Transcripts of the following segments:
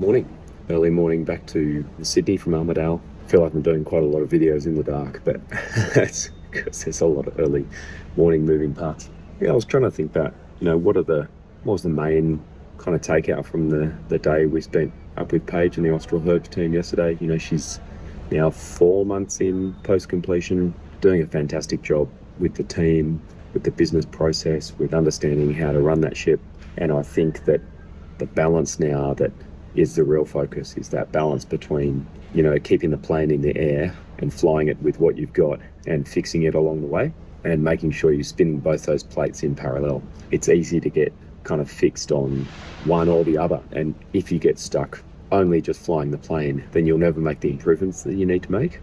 Morning. Early morning back to Sydney from Armidale. I feel like I'm doing quite a lot of videos in the dark, but that's because there's a lot of early morning moving parts. Yeah, I was trying to think about, what was the main kind of takeout from the day we spent up with Paige and the Austral Herbs team yesterday. She's now 4 months in post-completion, doing a fantastic job with the team, with the business process, with understanding how to run that ship. And I think that the balance now that is the real focus is that balance between, keeping the plane in the air and flying it with what you've got and fixing it along the way and making sure you're spinning both those plates in parallel. It's easy to get kind of fixed on one or the other. And if you get stuck only just flying the plane, then you'll never make the improvements that you need to make.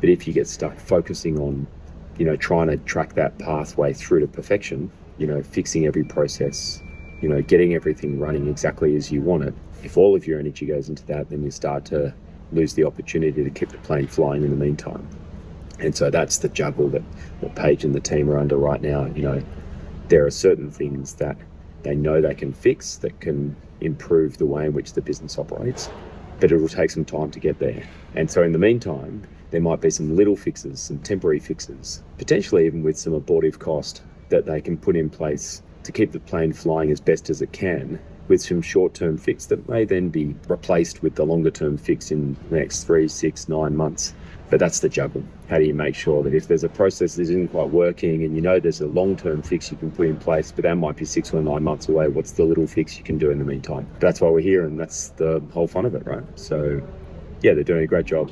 But if you get stuck focusing on, trying to track that pathway through to perfection, fixing every process, getting everything running exactly as you want it, if all of your energy goes into that, then you start to lose the opportunity to keep the plane flying in the meantime. And so that's the juggle that Paige and the team are under right now. There are certain things that they know they can fix that can improve the way in which the business operates, but it will take some time to get there. And so in the meantime, there might be some little fixes, some temporary fixes, potentially even with some abortive cost that they can put in place to keep the plane flying as best as it can, with some short-term fix that may then be replaced with the longer-term fix in the next 3, 6, 9 months. But that's the juggle. How do you make sure that if there's a process that isn't quite working and there's a long-term fix you can put in place, but that might be 6 or 9 months away, what's the little fix you can do in the meantime? That's why we're here, and that's the whole fun of it, right? So, yeah, they're doing a great job.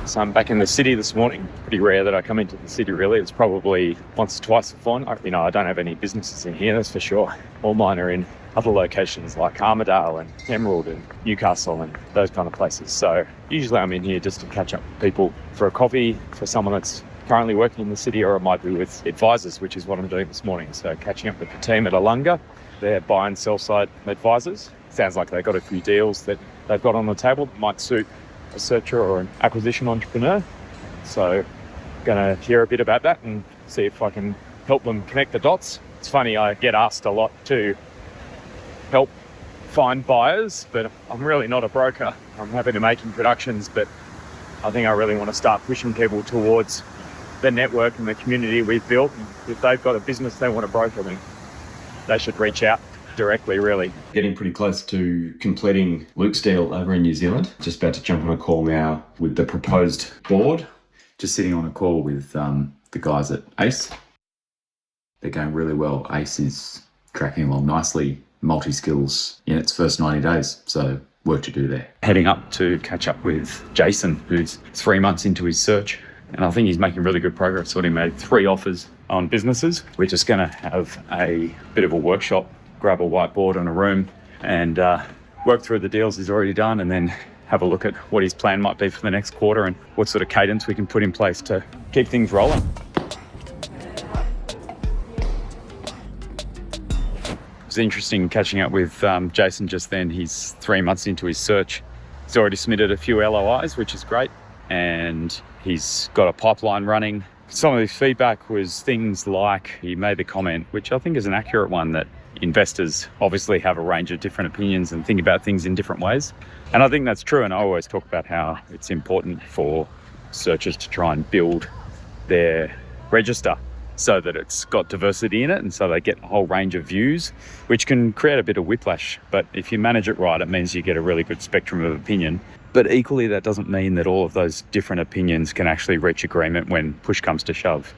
So I'm back in the city this morning. Pretty rare that I come into the city, really. It's probably once or twice a fortnight. I don't have any businesses in here, that's for sure. All mine are in other locations like Armidale and Emerald and Newcastle and those kind of places. So usually I'm in here just to catch up with people for a coffee, for someone that's currently working in the city, or it might be with advisors, which is what I'm doing this morning. So catching up with the team at Alunga. They're buy and sell side advisors. Sounds like they've got a few deals that they've got on the table that might suit a searcher or an acquisition entrepreneur. So going to hear a bit about that and see if I can help them connect the dots. It's funny, I get asked a lot to help find buyers, but I'm really not a broker. I'm happy to make introductions, but I think I really want to start pushing people towards the network and the community we've built. If they've got a business they want to broker, then they should reach out directly, really. Getting pretty close to completing Luke's deal over in New Zealand. Just about to jump on a call now with the proposed board. Just sitting on a call with the guys at ACE. They're going really well. ACE is tracking along nicely. Multi-skills in its first 90 days. So work to do there. Heading up to catch up with Jason, who's 3 months into his search. And I think he's making really good progress. Already made 3 offers on businesses. We're just going to have a bit of a workshop, grab a whiteboard and a room and work through the deals he's already done, and then have a look at what his plan might be for the next quarter and what sort of cadence we can put in place to keep things rolling. It was interesting catching up with Jason just then. He's 3 months into his search. He's already submitted a few LOIs, which is great, and he's got a pipeline running. Some of his feedback was things like, he made the comment, which I think is an accurate one, that investors obviously have a range of different opinions and think about things in different ways. And I think that's true. And I always talk about how it's important for searchers to try and build their register so that it's got diversity in it, and so they get a whole range of views, which can create a bit of whiplash. But if you manage it right, it means you get a really good spectrum of opinion. But equally, that doesn't mean that all of those different opinions can actually reach agreement when push comes to shove.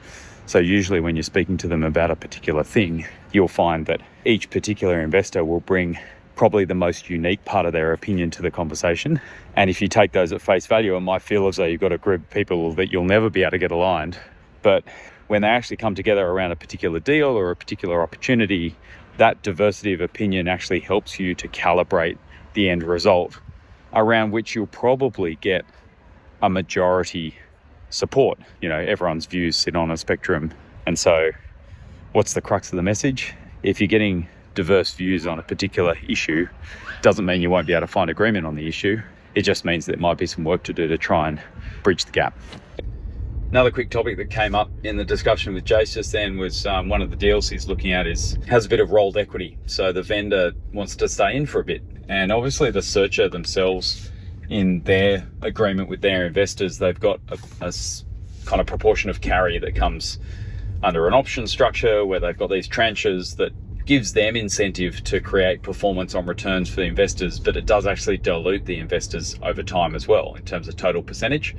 So usually when you're speaking to them about a particular thing, you'll find that each particular investor will bring probably the most unique part of their opinion to the conversation. And if you take those at face value, it might feel as though you've got a group of people that you'll never be able to get aligned. But when they actually come together around a particular deal or a particular opportunity, that diversity of opinion actually helps you to calibrate the end result, around which you'll probably get a majority support. Everyone's views sit on a spectrum. And so what's the crux of the message? If you're getting diverse views on a particular issue, doesn't mean you won't be able to find agreement on the issue. It just means there might be some work to do to try and bridge the gap. Another quick topic that came up in the discussion with Jace just then was one of the deals he's looking at has a bit of rolled equity. So the vendor wants to stay in for a bit. And obviously the searcher themselves, in their agreement with their investors, they've got a kind of proportion of carry that comes under an option structure where they've got these tranches that gives them incentive to create performance on returns for the investors, but it does actually dilute the investors over time as well in terms of total percentage.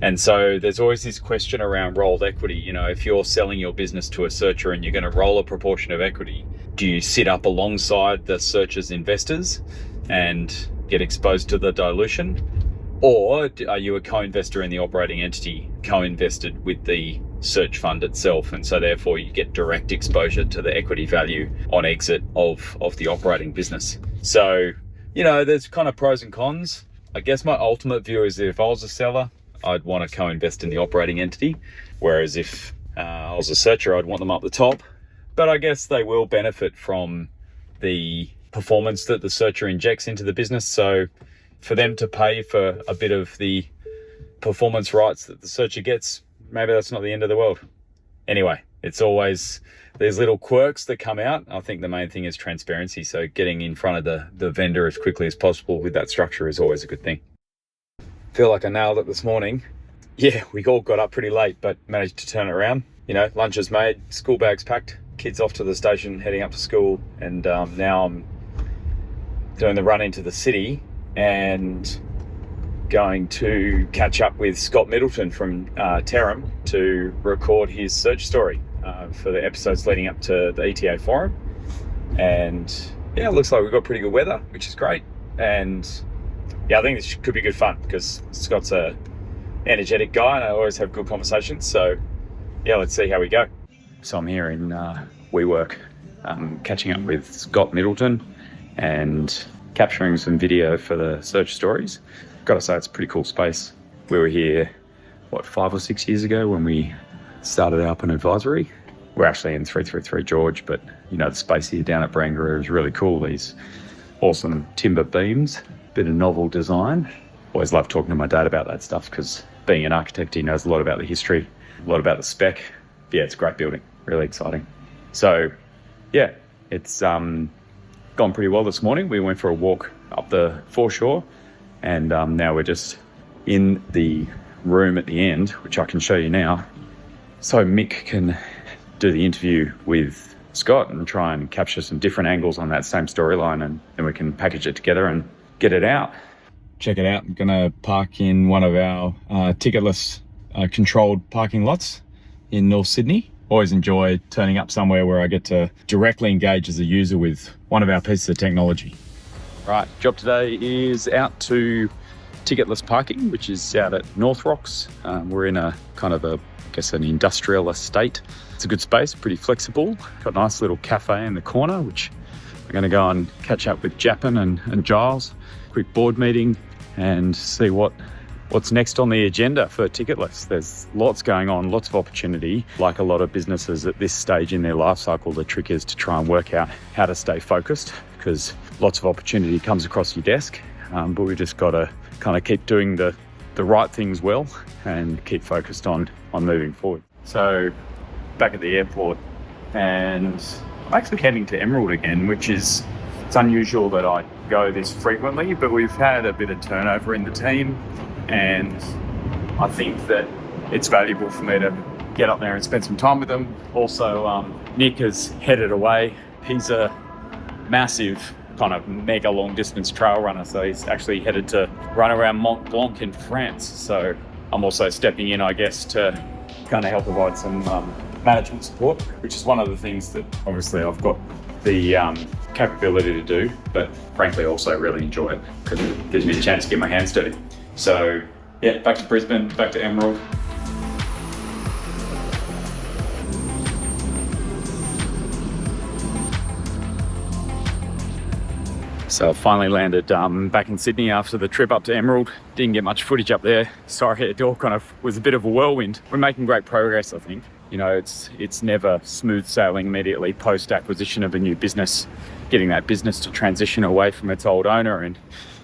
And so there's always this question around rolled equity. You know, if you're selling your business to a searcher and you're going to roll a proportion of equity, do you sit up alongside the searcher's investors and get exposed to the dilution? Or are you a co-investor in the operating entity, co-invested with the search fund itself? And so therefore you get direct exposure to the equity value on exit of the operating business. So, you know, there's kind of pros and cons. I guess my ultimate view is that if I was a seller, I'd want to co-invest in the operating entity. Whereas if I was a searcher, I'd want them up the top. But I guess they will benefit from the performance that the searcher injects into the business. So for them to pay for a bit of the performance rights that the searcher gets, maybe that's not the end of the world. Anyway, it's always these little quirks that come out. I think the main thing is transparency. So getting in front of the vendor as quickly as possible with that structure is always a good thing. Feel like I nailed it this morning. Yeah, we all got up pretty late, but managed to turn it around. You know, lunch is made, school bags packed, kids off to the station, heading up to school. And now I'm doing the run into the city and going to catch up with Scott Middleton from Terram to record his search story for the episodes leading up to the ETA forum. And yeah, it looks like we've got pretty good weather, which is great. And yeah, I think this could be good fun because Scott's a energetic guy and I always have good conversations. So yeah, let's see how we go. So I'm here in WeWork, catching up with Scott Middleton and capturing some video for the search stories. Gotta say, it's a pretty cool space. We were here, 5 or 6 years ago when we started up an advisory. We're actually in 333 George, but you know, the space here down at Barangaroo is really cool. These awesome timber beams, bit of novel design. Always love talking to my dad about that stuff because being an architect, he knows a lot about the history, a lot about the spec. Yeah, it's a great building, really exciting. So yeah, it's gone pretty well this morning. We went for a walk up the foreshore and now we're just in the room at the end, which I can show you now. So Mick can do the interview with Scott and try and capture some different angles on that same storyline, and then we can package it together and get it out. Check it out. I'm gonna park in one of our ticketless controlled parking lots in North Sydney. Always enjoy turning up somewhere where I get to directly engage as a user with one of our pieces of technology. Right, job today is out to ticketless parking, which is out at North Rocks. We're in a kind of an industrial estate. It's a good space, pretty flexible. Got a nice little cafe in the corner, which I'm going to go and catch up with Japan and Giles. Quick board meeting and see what's next on the agenda for Ticketless. There's lots going on, lots of opportunity. Like a lot of businesses at this stage in their life cycle, the trick is to try and work out how to stay focused because lots of opportunity comes across your desk. But we just got to kind of keep doing the right things well and keep focused on moving forward. So back at the airport, and I'm actually heading to Emerald again, which is, it's unusual that I go this frequently, but we've had a bit of turnover in the team and I think that it's valuable for me to get up there and spend some time with them. Also, Nick has headed away. He's a massive kind of mega long distance trail runner, so he's actually headed to run around Mont Blanc in France. So I'm also stepping in, I guess, to kind of help provide some management support, which is one of the things that obviously I've got the capability to do, but frankly also really enjoy it because it gives me a chance to get my hands dirty. So yeah, back to Brisbane, back to Emerald. So I finally landed back in Sydney after the trip up to Emerald. Didn't get much footage up there. Sorry, it all kind of was a bit of a whirlwind. We're making great progress, I think. You know, it's never smooth sailing immediately post-acquisition of a new business. Getting that business to transition away from its old owner and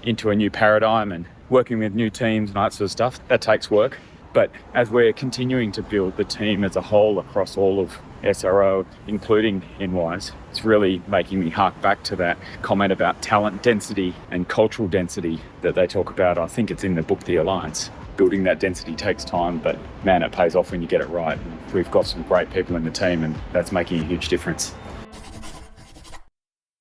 into a new paradigm and working with new teams and that sort of stuff, that takes work. But as we're continuing to build the team as a whole across all of SRO, including NWISE, it's really making me hark back to that comment about talent density and cultural density that they talk about. I think it's in the book, The Alliance. Building that density takes time, but man, it pays off when you get it right. We've got some great people in the team, and that's making a huge difference.